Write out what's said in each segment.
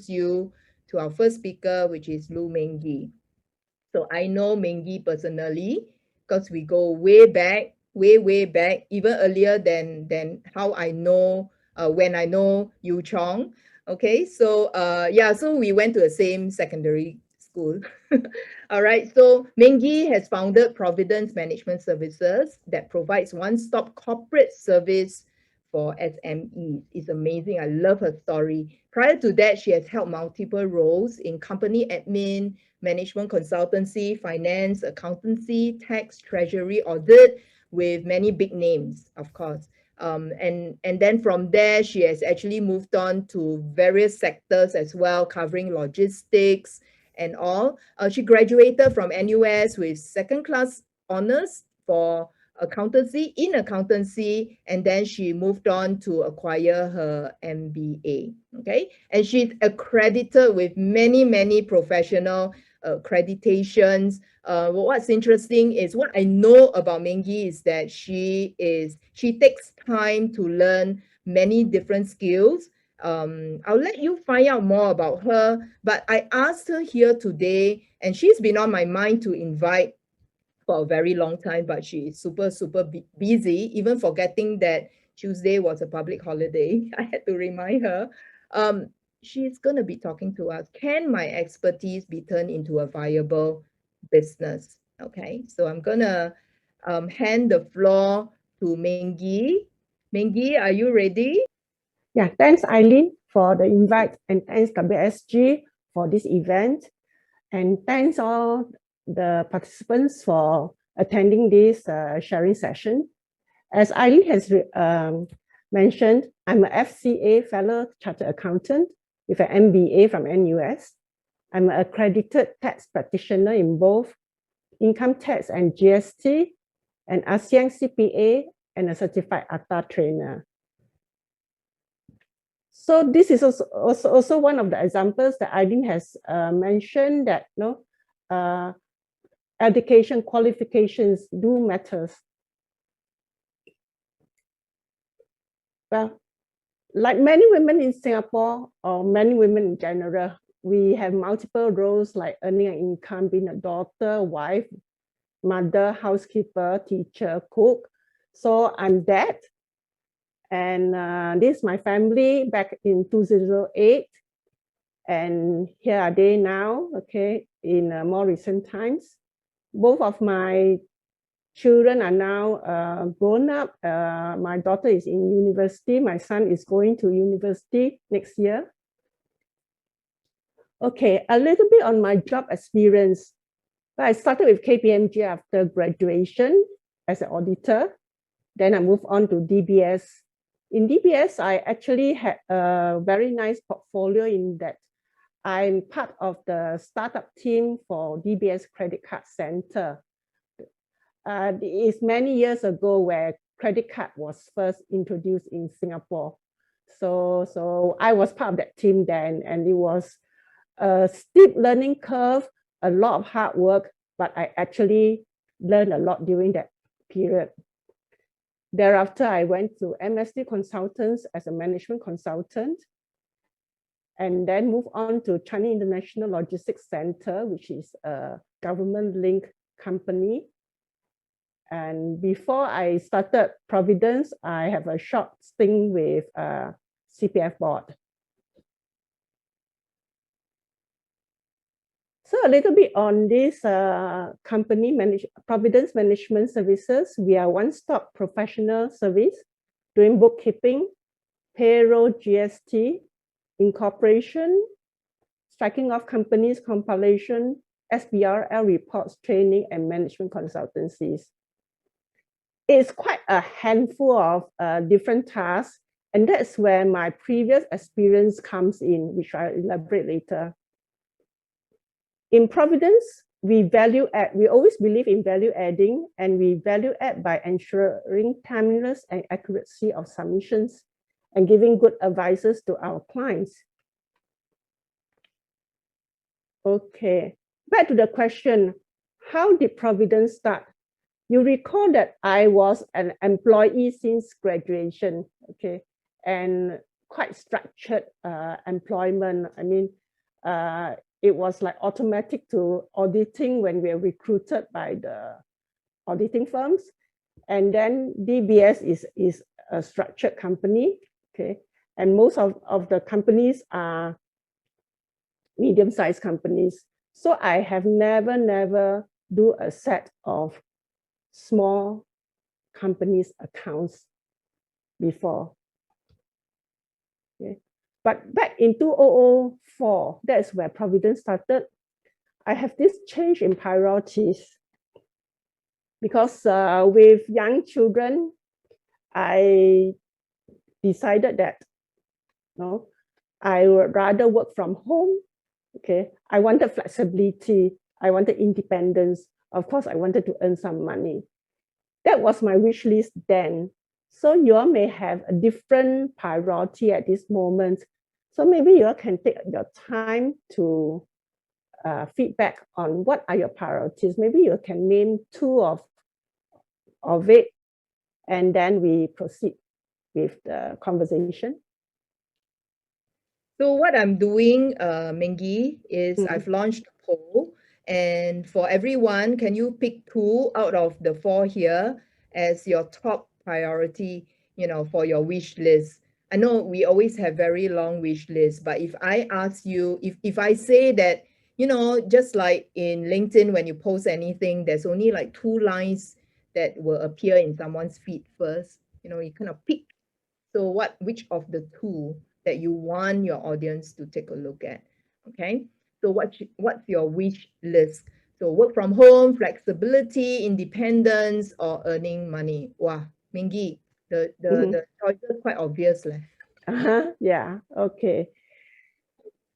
introduce you to our first speaker, which is Loo Meng Gee. So I know Meng Gee personally because we go way back, way back, even earlier than how I know when I know Yu Chong. Okay, so yeah, so we went to the same secondary school. All right, so Meng Gee has founded Providence Management Services that provides one-stop corporate service for SMEs. It's amazing. I love her story. Prior to that, she has held multiple roles in company admin, management consultancy, finance, accountancy, tax, treasury, audit, with many big names, of course. And then from there, she has actually moved on to various sectors as well, covering logistics and all. She graduated from NUS with second-class honors for accountancy, and then she moved on to acquire her MBA. Okay, and she's accredited with many professional accreditations. What's interesting is what I know about Meng Gee is that she takes time to learn many different skills. I'll let you find out more about her, but I asked her here today, and she's been on my mind to invite for a very long time, but she is super busy, even forgetting that Tuesday was a public holiday. I had to remind her. She's going to be talking to us. Can my expertise be turned into a viable business? Okay, so I'm going to hand the floor to Meng Gee. Meng Gee, are you ready? Yeah, thanks Eileen for the invite, and thanks WSG for this event, and thanks all the participants for attending this sharing session. As Eileen has mentioned, I'm an FCA fellow chartered accountant with an MBA from NUS. I'm an accredited tax practitioner in both income tax and GST, an ASEAN CPA, and a certified ATA trainer. So this is also one of the examples that Eileen has mentioned, that education qualifications do matters. Well, like many women in Singapore, or many women in general, we have multiple roles like earning an income, being a daughter, wife, mother, housekeeper, teacher, cook. So I'm that. And this is my family back in 2008. And here are they now, okay, in more recent times. Both of my children are now grown up. My daughter is in university. My son is going to university next year. Okay, a little bit on my job experience. I started with KPMG after graduation as an auditor. Then I moved on to DBS. In DBS, I actually had a very nice portfolio in that I'm part of the startup team for DBS Credit Card Center. It's many years ago where credit card was first introduced in Singapore. So I was part of that team then, and it was a steep learning curve, a lot of hard work, but I actually learned a lot during that period. Thereafter, I went to MSD Consultants as a management consultant, and then moved on to China International Logistics Center, which is a government-linked company. And before I started Providence, I have a short stint with CPF board. So a little bit on this company, Providence Management Services. We are one-stop professional service doing bookkeeping, payroll, GST, incorporation, striking off companies, compilation, SBRL reports, training, and management consultancies. It's quite a handful of different tasks, and that's where my previous experience comes in, which I'll elaborate later. In Providence, we always believe in value adding, and we value add by ensuring timeliness and accuracy of submissions and giving good advices to our clients. Okay, back to the question, how did Providence start? You recall that I was an employee since graduation, okay? And quite structured employment. I mean, it was like automatic to auditing when we are recruited by the auditing firms. And then DBS is a structured company, okay? And most of the companies are medium-sized companies. So I have never do a set of small companies accounts before. Okay. But back in 2004, that's where Providence started. I have this change in priorities because with young children, I decided that I would rather work from home. Okay, I wanted flexibility. I wanted independence. Of course, I wanted to earn some money. That was my wish list then. So you all may have a different priority at this moment. So maybe you all can take your time to feedback on what are your priorities. Maybe you can name two of it, and then we proceed with the conversation. So what I'm doing, Meng Gee, is I've launched a poll, and for everyone, can you pick 2 out of the 4 here as your top priority, for your wish list? I know we always have very long wish lists, but if I ask you, if I say that, just like in LinkedIn, when you post anything, there's only like 2 lines that will appear in someone's feed first, you kind of pick. So which of the 2 that you want your audience to take a look at? Okay, so what's your wish list? So work from home, flexibility, independence, or earning money? Wow, Meng Gee, the choice is quite obvious. Yeah, okay.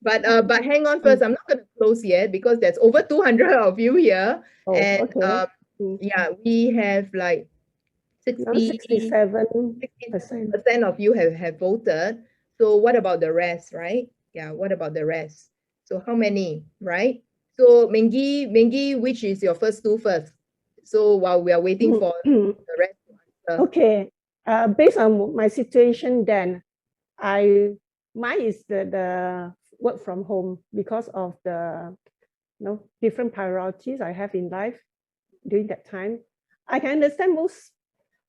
But hang on first, I'm not going to close yet because there's over 200 of you here. Oh, and okay. yeah, we have like 67% of you have voted. So what about the rest, right? Yeah, what about the rest? So how many, right? So Meng Gee, which is your first 2 first? So while we are waiting for the rest to answer. Okay, based on my situation then, mine is the work from home because of the different priorities I have in life during that time. I can understand most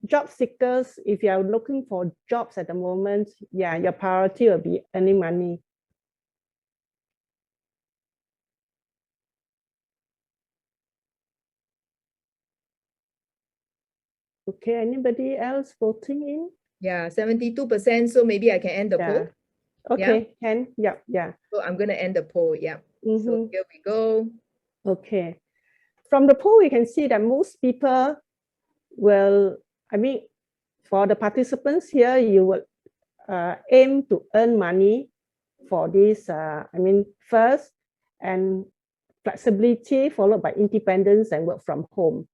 job seekers, if you are looking for jobs at the moment, yeah, your priority will be earning money. Okay, anybody else voting in? Yeah, 72%. So maybe I can end the poll. Okay, yeah. So I'm going to end the poll. Yeah. So here we go. Okay. From the poll, we can see that most people will, for the participants here, you will aim to earn money for this, first, and flexibility followed by independence and work from home,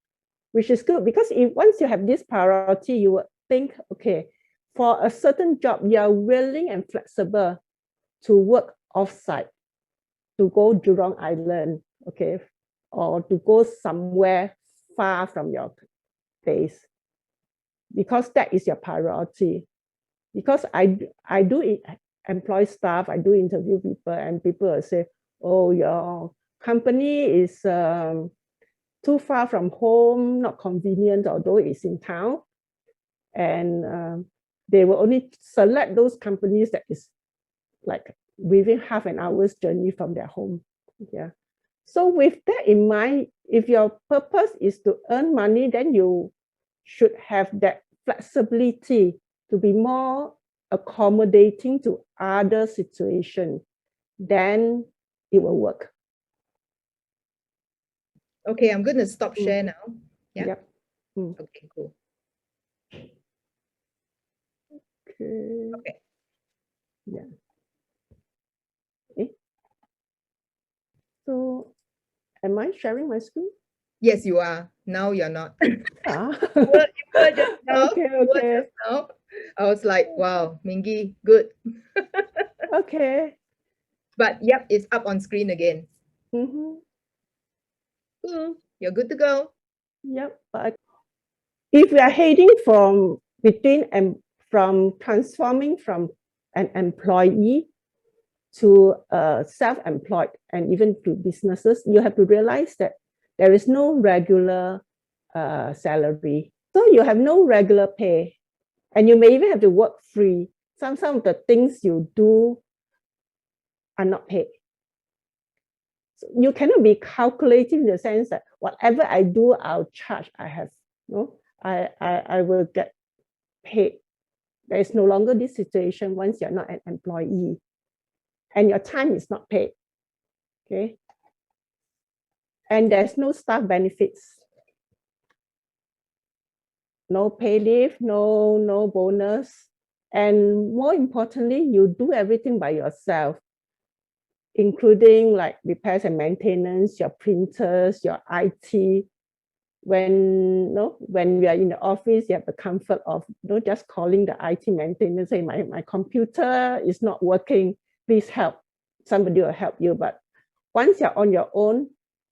which is good because once you have this priority, you will think, okay, for a certain job, you are willing and flexible to work off-site, to go Jurong Island, okay, or to go somewhere far from your place, because that is your priority. Because I do employ staff, I do interview people, and people will say, oh, your company is too far from home, not convenient, although it's in town. And they will only select those companies that is like within half an hour's journey from their home. Yeah. So with that in mind, if your purpose is to earn money, then you should have that flexibility to be more accommodating to other situations. Then it will work. Okay, I'm going to stop share now. Yeah. Yep. Okay, cool. Okay. Yeah. Okay. So, am I sharing my screen? Yes, you are. Now you're not. You were just now. Okay. Just now. I was like, wow, Meng Gee, good. Okay. But yep, it's up on screen again. Cool. You're good to go. Yep. But if we are heading from transforming from an employee to self-employed and even to businesses, you have to realize that there is no regular salary. So you have no regular pay, and you may even have to work free. Some of the things you do are not paid. So you cannot be calculating in the sense that whatever I do, I'll charge. I will get paid. There is no longer this situation once you're not an employee, and your time is not paid. Okay, and there's no staff benefits, no pay leave, no bonus, and more importantly, you do everything by yourself, including like repairs and maintenance, your printers, your IT. When we are in the office, you have the comfort of just calling the IT maintenance, say my computer is not working, please help. Somebody will help you. But once you're on your own,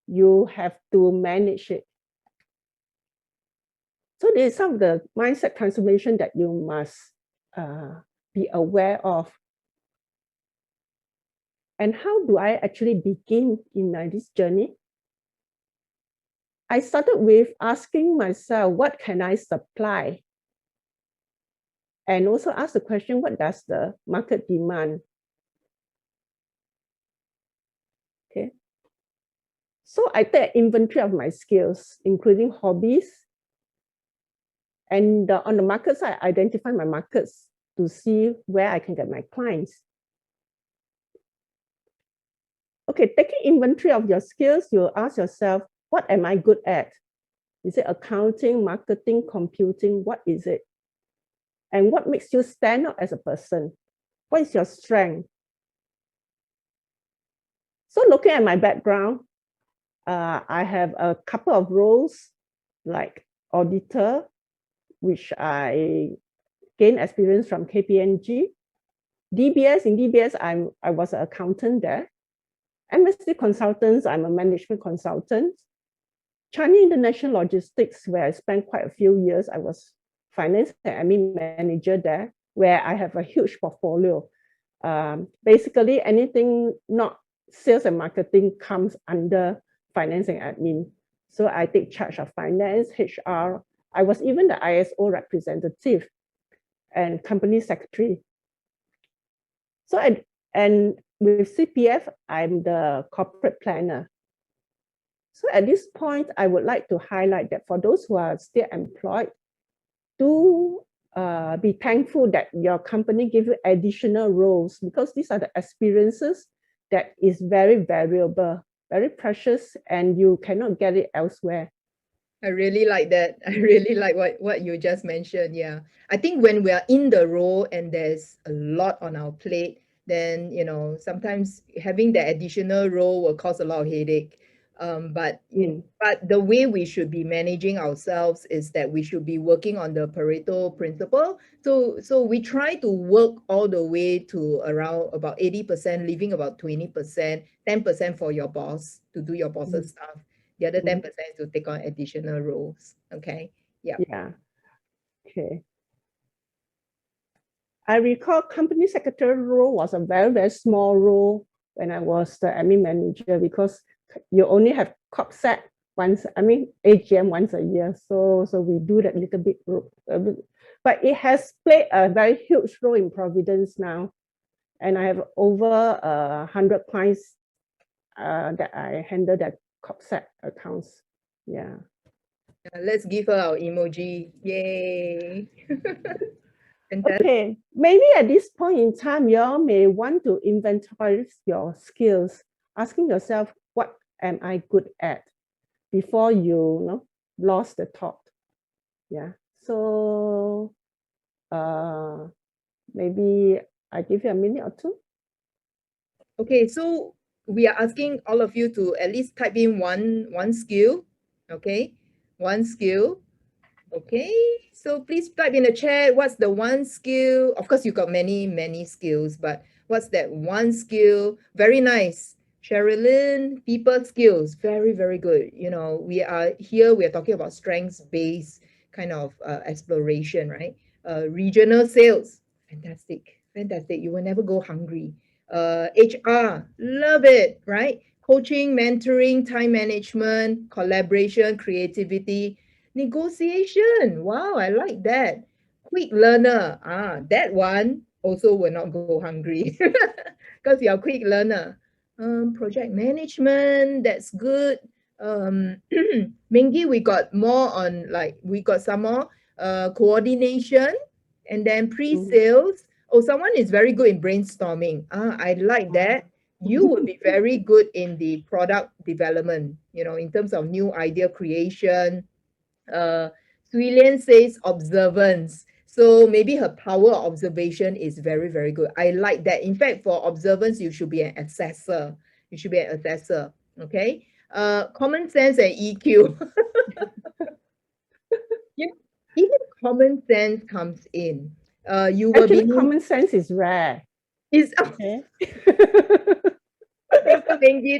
you have to manage it. So there's some of the mindset transformation that you must be aware of. And how do I actually begin in this journey? I started with asking myself, what can I supply? And also ask the question, what does the market demand? Okay. So I take inventory of my skills, including hobbies. And on the market side, I identify my markets to see where I can get my clients. Okay, taking inventory of your skills, you ask yourself, what am I good at? Is it accounting, marketing, computing? What is it? And what makes you stand out as a person? What is your strength? So looking at my background, I have a couple of roles like auditor, which I gained experience from KPMG. DBS, in DBS, I was an accountant there. MSc Consultants, I'm a management consultant. China International Logistics, where I spent quite a few years, I was finance and admin manager there, where I have a huge portfolio. Basically, anything not sales and marketing comes under finance and admin. So I take charge of finance, HR. I was even the ISO representative and company secretary. So and with CPF, I'm the corporate planner. So at this point, I would like to highlight that for those who are still employed, do be thankful that your company gives you additional roles, because these are the experiences that is very valuable, very precious, and you cannot get it elsewhere. I really like that. I really like what you just mentioned. Yeah. I think when we are in the role and there's a lot on our plate, then, sometimes having the additional role will cause a lot of headache. But the way we should be managing ourselves is that we should be working on the Pareto principle. So we try to work all the way to around about 80%, leaving about 20%, 10% for your boss to do your boss's stuff. The other 10% is to take on additional roles. Okay. Yeah. Yeah. Okay. I recall company secretary role was a very, very small role when I was the admin manager, because you only have COPSET once, AGM once a year. So we do that little bit, but it has played a very huge role in Providence now. And I have over 100 clients that I handle that COPSET accounts. Yeah. Let's give her our emoji. Yay. Okay, maybe at this point in time, you all may want to inventorize your skills, asking yourself, what am I good at, before you lost the thought. Yeah. So maybe I give you a minute or two. Okay, so we are asking all of you to at least type in one skill. Okay, one skill. Okay, so please type in the chat, what's the one skill? Of course, you got many skills, but what's that one skill? Very nice. Sherilyn, people skills, very, very good. We are here, we are talking about strengths-based kind of exploration, right? Regional sales, fantastic. fantastic. You will never go hungry. HR, love it, right? Coaching, mentoring, time management, collaboration, creativity, negotiation. Wow, I like that. Quick learner. That one also will not go hungry because you're a quick learner. Project management, that's good. Mengi, we got more on, like, we got some more coordination, and then pre-sales. Oh, someone is very good in brainstorming. I like that. You would be very good in the product development, in terms of new idea creation. Suilian says observance. So maybe her power of observation is very, very good. I like that. In fact, for observance, you should be an assessor. You should be an assessor. Okay. Common sense and EQ. Yeah, even common sense comes in. You will Actually, be common sense is rare. is Okay.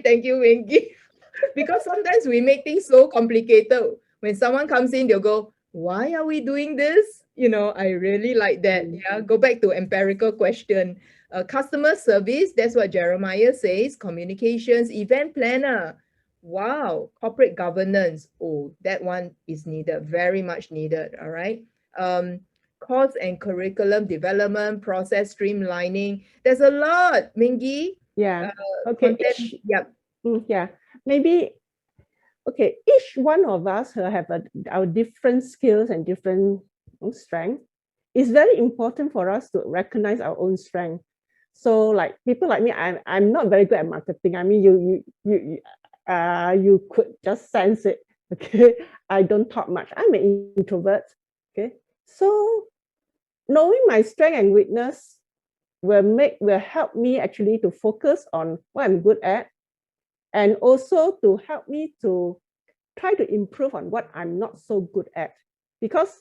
Thank you, Wengi. Because sometimes we make things so complicated. When someone comes in, they'll go, why are we doing this? I really like that. Yeah, go back to empirical question. Customer service, that's what Jeremiah says. Communications, event planner. Wow, corporate governance. Oh, that one is needed, very much needed. All right. Course and curriculum development, process streamlining. There's a lot, Mingy. Yeah. Okay. Content, yep. Yeah. Maybe. Okay. Each one of us have our different skills and different strengths. It's very important for us to recognize our own strength. So, like people like me, I'm not very good at marketing. I mean, you could just sense it. Okay. I don't talk much. I'm an introvert. Okay. So knowing my strength and weakness will help me actually to focus on what I'm good at, and also to help me to try to improve on what I'm not so good at. Because,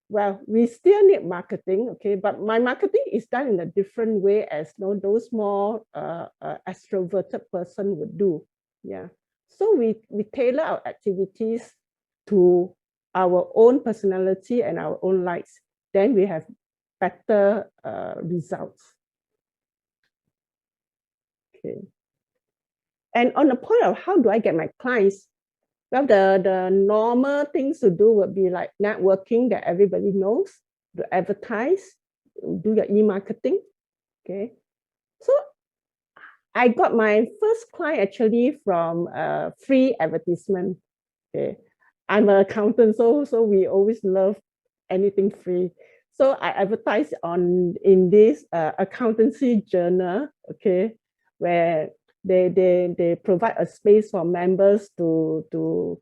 well, we still need marketing, okay, but my marketing is done in a different way as those more extroverted person would do. Yeah. So we tailor our activities to our own personality and our own likes. Then we have better results. Okay. And on the point of how do I get my clients, well, the normal things to do would be like networking that everybody knows, to advertise, do your e-marketing. Okay. So I got my first client actually from free advertisement. Okay. I'm an accountant, so we always love anything free. So I advertise in this accountancy journal, okay, where they provide a space for members to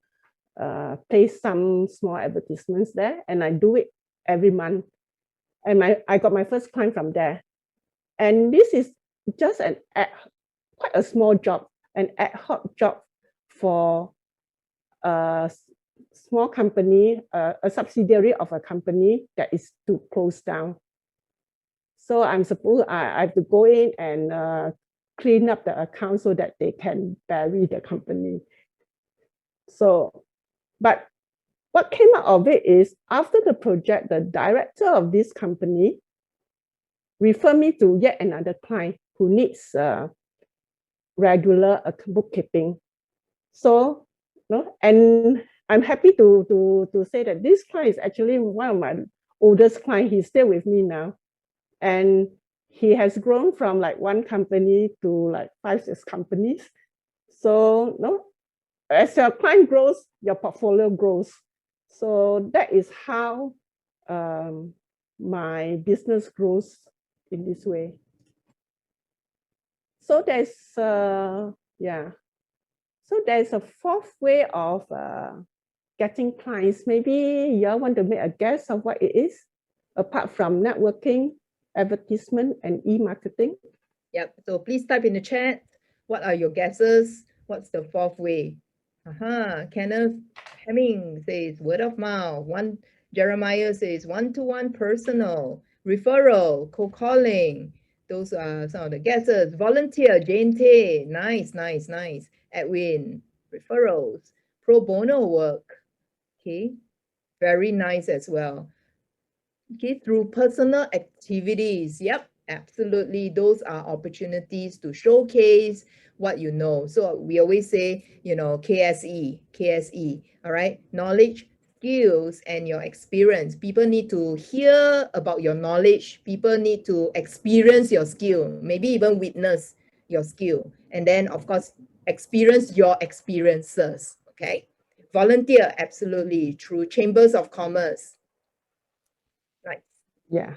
place some small advertisements there, and I do it every month. And I got my first client from there. And this is just quite a small job, an ad hoc job for a small company, a subsidiary of a company that is to close down. So I have to go in and clean up the account so that they can bury the company. So, but what came out of it is, after the project, the director of this company referred me to yet another client who needs regular bookkeeping. So, and I'm happy to say that this client is actually one of my oldest clients. He's still with me now. And he has grown from like one company to like 5, 6 companies. So, as your client grows, your portfolio grows. So that is how my business grows in this way. So there's So there's a fourth way of getting clients. Maybe y'all want to make a guess of what it is, apart from networking, advertisement, and e-marketing. Yep. So please type in the chat. What are your guesses? What's the fourth way? Kenneth Hemming says word of mouth. Jeremiah says one-to-one personal, referral, co-calling. Those are some of the guesses. Volunteer, Jane Tay. Nice. Edwin, referrals, pro bono work. Okay, very nice as well. Okay, through personal activities. Yep, Absolutely. Those are opportunities to showcase what you know. So we always say, KSE, all right? Knowledge, skills, and your experience. People need to hear about your knowledge. People need to experience your skill, maybe even witness your skill. And then, of course, experience your experiences, okay? Volunteer, absolutely, through chambers of commerce. Right. Yeah.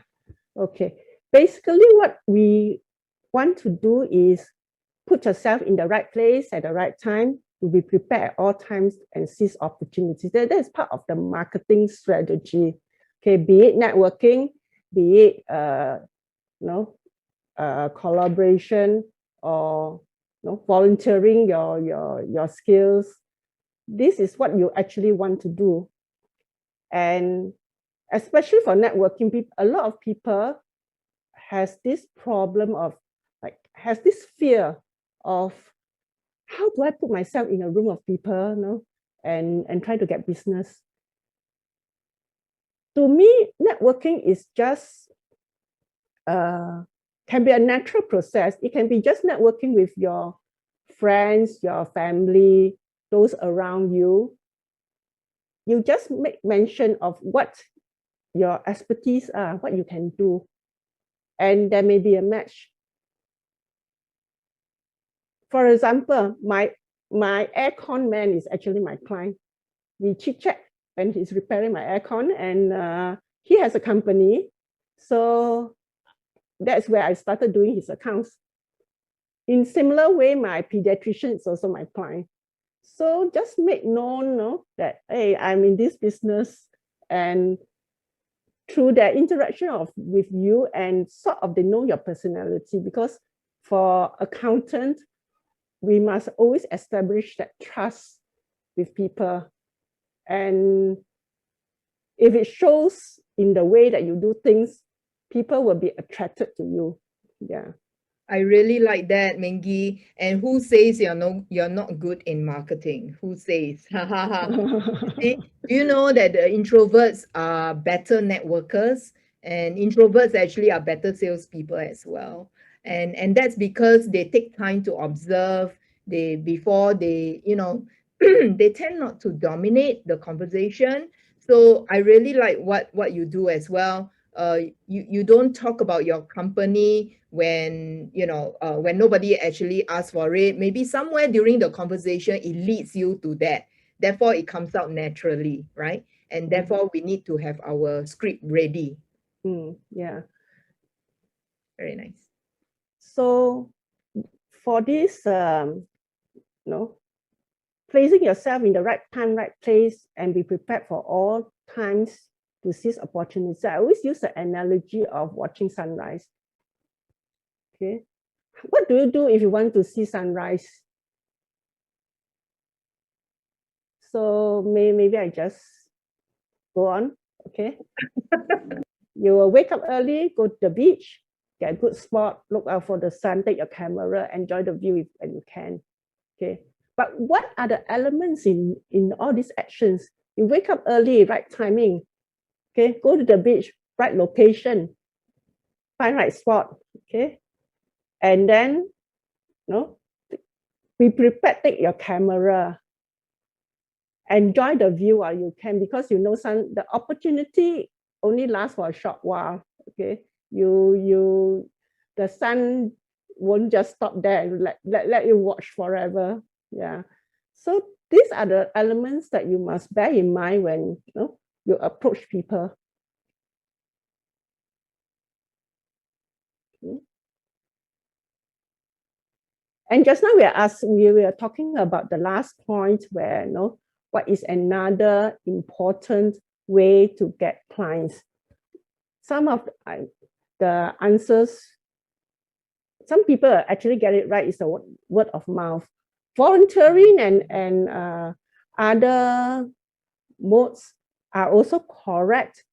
Okay. Basically, what we want to do is put yourself in the right place at the right time, to be prepared at all times and seize opportunities. That is part of the marketing strategy. Okay, be it networking, be it collaboration, or volunteering your skills. This is what you actually want to do. And especially for networking, a lot of people has this problem of has this fear of, how do I put myself in a room of people, and try to get business. To me, networking is just can be a natural process. It can be just networking with your friends, your family, those around you. You just make mention of what your expertise are, what you can do, and there may be a match. For example, my aircon man is actually my client. We chit chat when he's repairing my aircon, and he has a company. So that's where I started doing his accounts. In similar way, my pediatrician is also my client. So just make known that, hey, I'm in this business, and through their interaction with you, and sort of they know your personality, because for accountant, we must always establish that trust with people. And if it shows in the way that you do things, people will be attracted to you. Yeah. I really like that, Meng Gee. And who says you're not good in marketing? Who says? See, do you know that the introverts are better networkers, and introverts actually are better salespeople as well. And that's because they take time to observe. Before they, they tend not to dominate the conversation. So I really like what you do as well. You don't talk about your company when when nobody actually asks for it. Maybe somewhere during the conversation it leads you to that, therefore it comes out naturally, right? And therefore we need to have our script ready. Yeah. Very nice. So for this placing yourself in the right time, right place, and be prepared for all times to seize opportunities. I always use the analogy of watching sunrise. Okay, what do you do if you want to see sunrise? So maybe I just go on. Okay, you will wake up early, go to the beach, get a good spot, look out for the sun, take your camera, enjoy the view when you can. Okay, but what are the elements in all these actions? You wake up early, right timing. Okay, go to the beach, right location, find right spot. Okay, and then be prepared, take your camera, enjoy the view while you can, because the opportunity only lasts for a short while. Okay, the sun won't just stop there and let you watch forever. Yeah, so these are the elements that you must bear in mind when you approach people. And just now we were talking about the last point, where what is another important way to get clients. Some of the answers, some people actually get it right, is the word of mouth. Volunteering and other modes are also correct,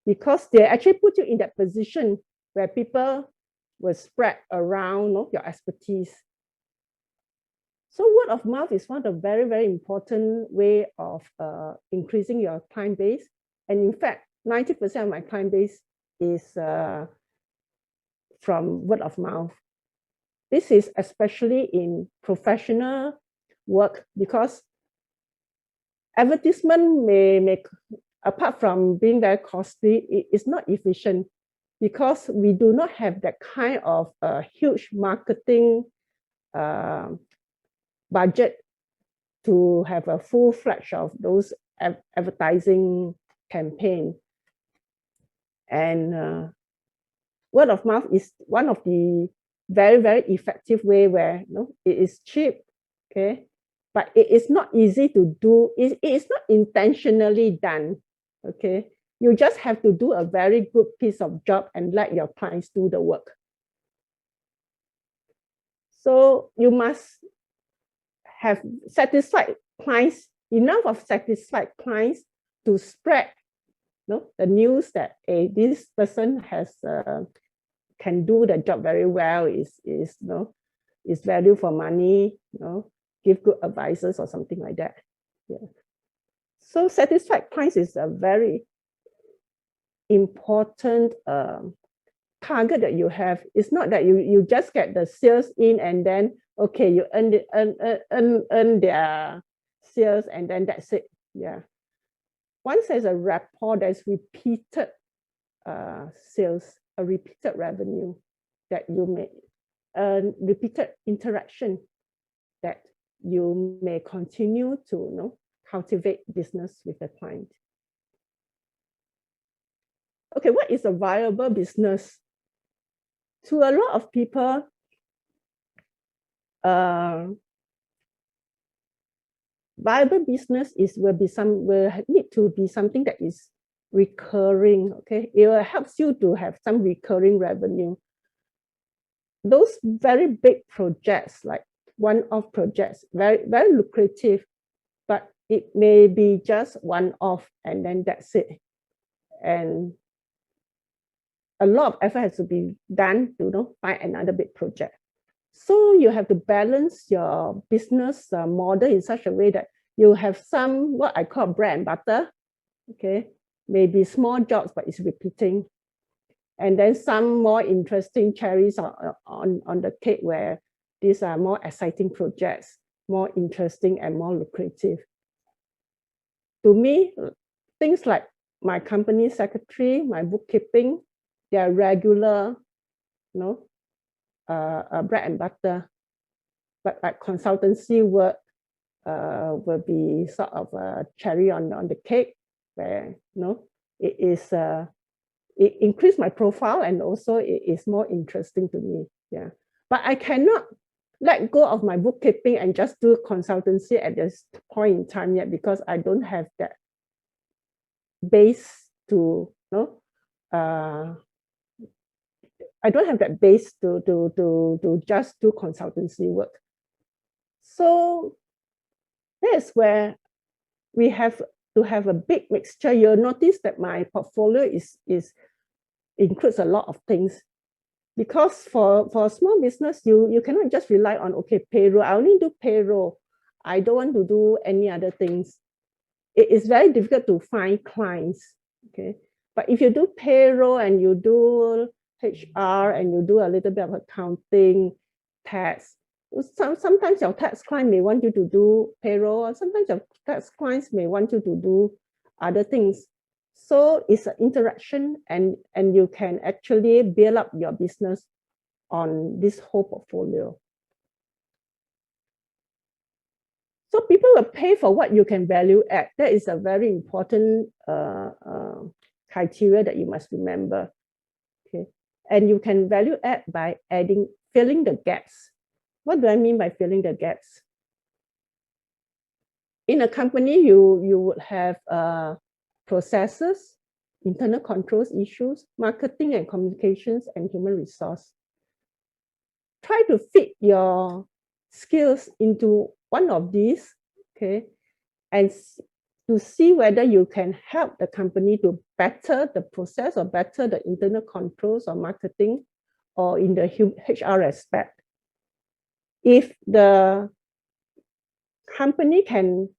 because they actually put you in that position where people will spread around your expertise. So word of mouth is one of the very, very important way of increasing your client base. And in fact, 90% of my client base is from word of mouth. This is especially in professional work because advertisement may make, apart from being very costly, it is not efficient because we do not have that kind of huge marketing budget to have a full-fledged of those advertising campaign. And word of mouth is one of the very, very effective way where it is cheap, okay? But it is not easy to do. It is not intentionally done, okay? You just have to do a very good piece of job and let your clients do the work. So you must have satisfied clients, enough of satisfied clients to spread the news that this person has can do the job very well, is value for money, give good advices or something like that. Yeah. So satisfied clients is a very important target that you have. It's not that you just get the sales in and then okay, you earn their sales and then that's it. Yeah. Once there's a rapport, there's repeated sales, a repeated revenue that you may earn, repeated interaction that you may continue to cultivate business with the client. Okay, what is a viable business? To a lot of people, viable business will need to be something that is recurring. Okay, it will help you to have some recurring revenue. Those very big projects, like one-off projects, very, very lucrative, but it may be just one-off and then that's it. And a lot of effort has to be done to find another big project. So you have to balance your business model in such a way that you have some, what I call bread and butter, okay, maybe small jobs, but it's repeating. And then some more interesting cherries on the cake where these are more exciting projects, more interesting and more lucrative. To me, things like my company secretary, my bookkeeping, they are regular, bread and butter. But like consultancy work will be sort of a cherry on the cake, where it is it increased my profile and also it is more interesting to me. Yeah, but I cannot let go of my bookkeeping and just do consultancy at this point in time yet because I don't have that base to I don't have that base to just do consultancy work. So that's where we have to have a big mixture. You'll notice that my portfolio includes a lot of things. Because for a small business, you cannot just rely on, okay, payroll. I only do payroll. I don't want to do any other things. It is very difficult to find clients, okay? But if you do payroll and you do HR and you do a little bit of accounting, tax, sometimes your tax client may want you to do payroll, or sometimes your tax clients may want you to do other things. So it's an interaction and you can actually build up your business on this whole portfolio. So people will pay for what you can value add. That is a very important criteria that you must remember. Okay, and you can value add by filling the gaps. What do I mean by filling the gaps? In a company, you would have processes, internal controls issues, marketing and communications, and human resource. Try to fit your skills into one of these, okay, and to see whether you can help the company to better the process or better the internal controls or marketing or in the HR aspect. If the company can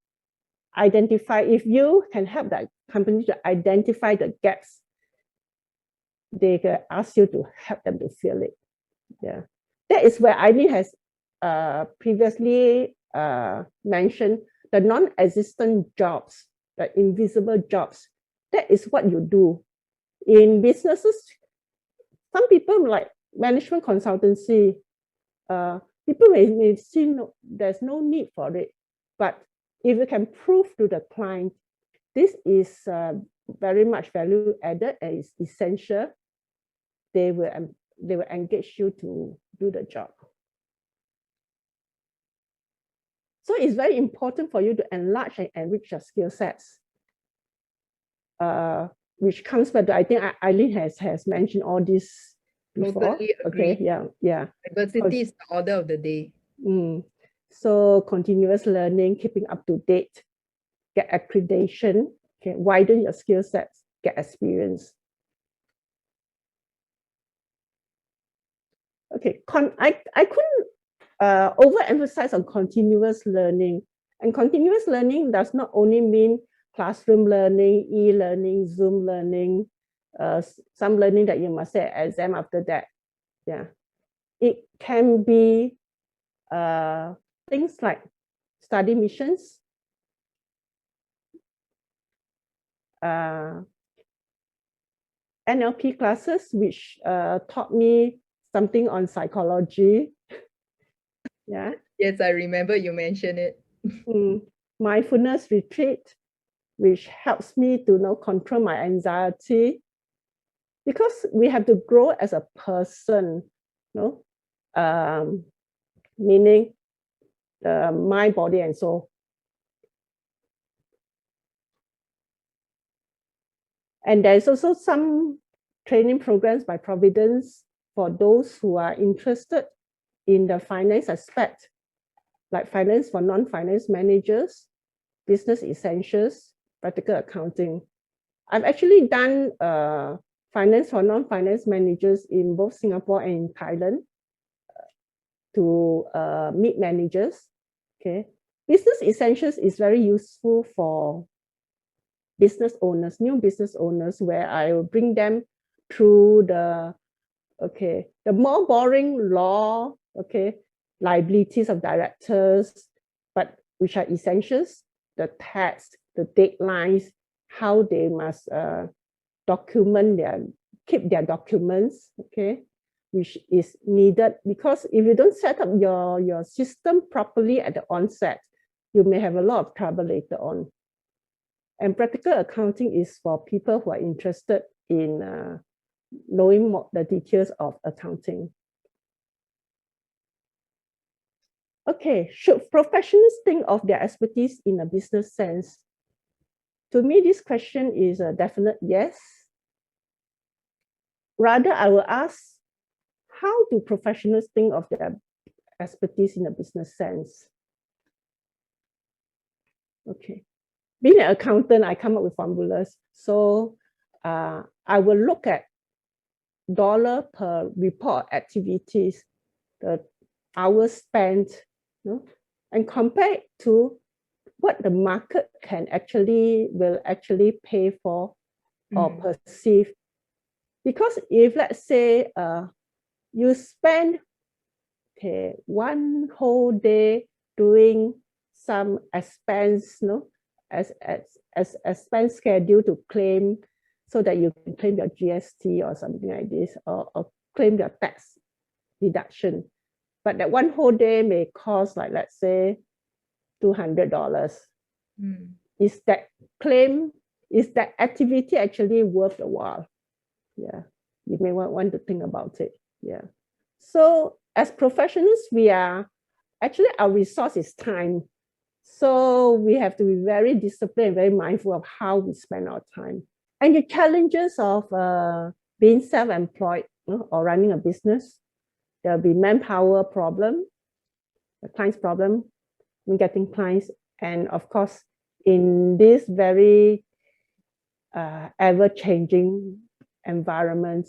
identify, if you can help that company to identify the gaps they can ask you to help them to fill it. Yeah, that is where Eileen has previously mentioned the non-existent jobs, the invisible jobs. That is what you do in businesses. Some people like management consultancy. People may see there's no need for it, but if you can prove to the client this is very much value added and is essential, they will engage you to do the job. So it's very important for you to enlarge and enrich your skill sets, which comes back to, I think Eileen has mentioned all this before. Totally agree. Okay, yeah. Diversity is the order of the day. So continuous learning, keeping up to date, get accreditation, okay, widen your skill sets, get experience. Okay, I couldn't overemphasize on continuous learning. And continuous learning does not only mean classroom learning, e-learning, Zoom learning, some learning that you must say exam after that. Yeah, it can be things like study missions, NLP classes, which taught me something on psychology. Yeah. Yes, I remember you mentioned it. Mindfulness retreat, which helps me to control my anxiety, because we have to grow as a person, meaning the mind, body, and soul. And there's also some training programs by Providence for those who are interested in the finance aspect, like finance for non-finance managers, business essentials, practical accounting. I've actually done finance for non-finance managers in both Singapore and in Thailand to meet managers. Okay, business essentials is very useful for business owners, new business owners, where I will bring them through the more boring law, liabilities of directors, but which are essentials, the tax, the deadlines, how they must keep their documents, which is needed, because if you don't set up your system properly at the onset, you may have a lot of trouble later on. And practical accounting is for people who are interested in knowing more the details of accounting. Okay, should professionals think of their expertise in a business sense? To me, this question is a definite yes. Rather, I will ask, how do professionals think of their expertise in a business sense? Okay. Being an accountant, I come up with formulas. So I will look at dollar per report activities, the hours spent, and compare it to what the market will actually pay for or perceive. Because if, let's say, you spend one whole day doing some expense, as expense schedule to claim, so that you can claim your GST or something like this, or claim your tax deduction. But that one whole day may cost, like, let's say, $200. Is that activity actually worth the while? Yeah, you may want to think about it. Yeah. So as professionals, our resource is time. So we have to be very disciplined, very mindful of how we spend our time. And the challenges of being self-employed or running a business, there'll be manpower problem, the client's problem, getting clients, and of course, in this very ever-changing environment,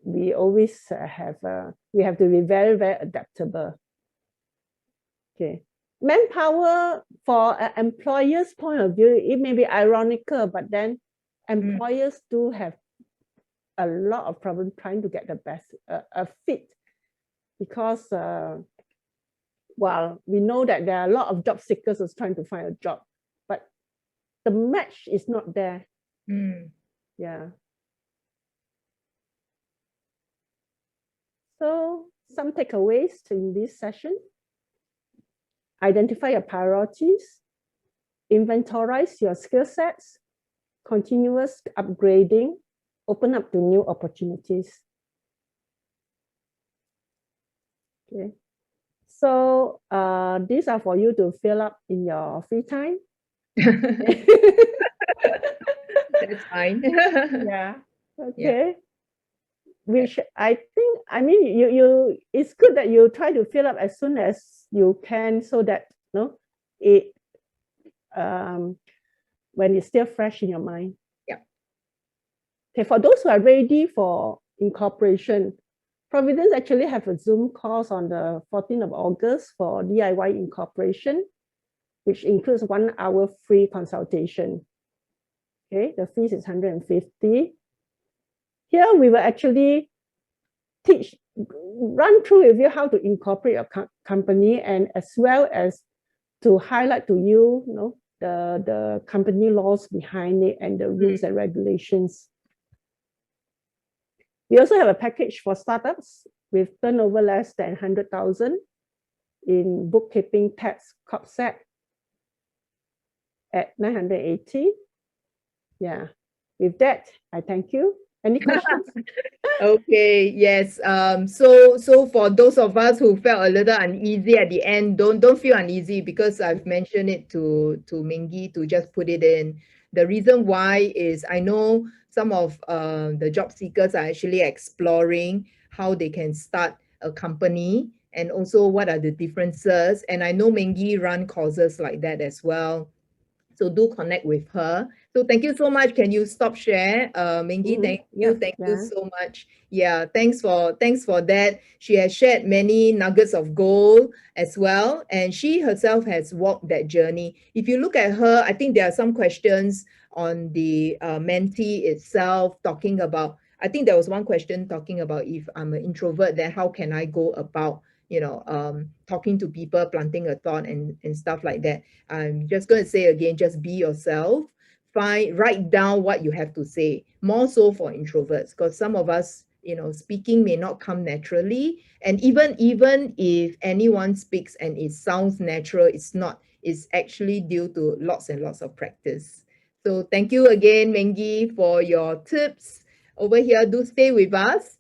we always have to be very, very adaptable. Okay. Manpower, for an employer's point of view, it may be ironical, but then employers do have a lot of problem trying to get the best a fit, because well, we know that there are a lot of job seekers who's trying to find a job, but the match is not there. Yeah. So some takeaways in this session: identify your priorities, inventorize your skill sets, continuous upgrading, open up to new opportunities. Okay. So these are for you to fill up in your free time. That's fine. Yeah. Okay. Which I think, I mean, you it's good that you try to fill up as soon as you can, so that it when it's still fresh in your mind. Yeah. Okay, for those who are ready for incorporation, Providence actually have a Zoom course on the 14th of August for DIY incorporation, which includes 1 hour free consultation. Okay, the fees is 150. Here we will actually run through with you how to incorporate your company, and as well as to highlight to you, the company laws behind it and the rules and regulations. We also have a package for startups with turnover less than 100,000 in bookkeeping, tax, CorpSec at 980. Yeah. With that, I thank you. Any questions? Okay, yes. So for those of us who felt a little uneasy at the end, don't feel uneasy, because I've mentioned it to Meng Gee to just put it in. The reason why is I know some of the job seekers are actually exploring how they can start a company, and also what are the differences. And I know Meng Gee run courses like that as well. So do connect with her. So thank you so much. Can you stop share? Meng Gee, thank you so much. Yeah, thanks for that. She has shared many nuggets of gold as well, and she herself has walked that journey. If you look at her, I think there are some questions on the mentee itself talking about. I think there was one question talking about, if I'm an introvert, then how can I go about talking to people, planting a thought, and stuff like that. I'm just going to say again, just be yourself. Write down what you have to say, more so for introverts, because some of us, speaking may not come naturally. And even if anyone speaks and it sounds natural, it's not. It's actually due to lots and lots of practice. So thank you again, Meng Gee, for your tips over here. Do stay with us.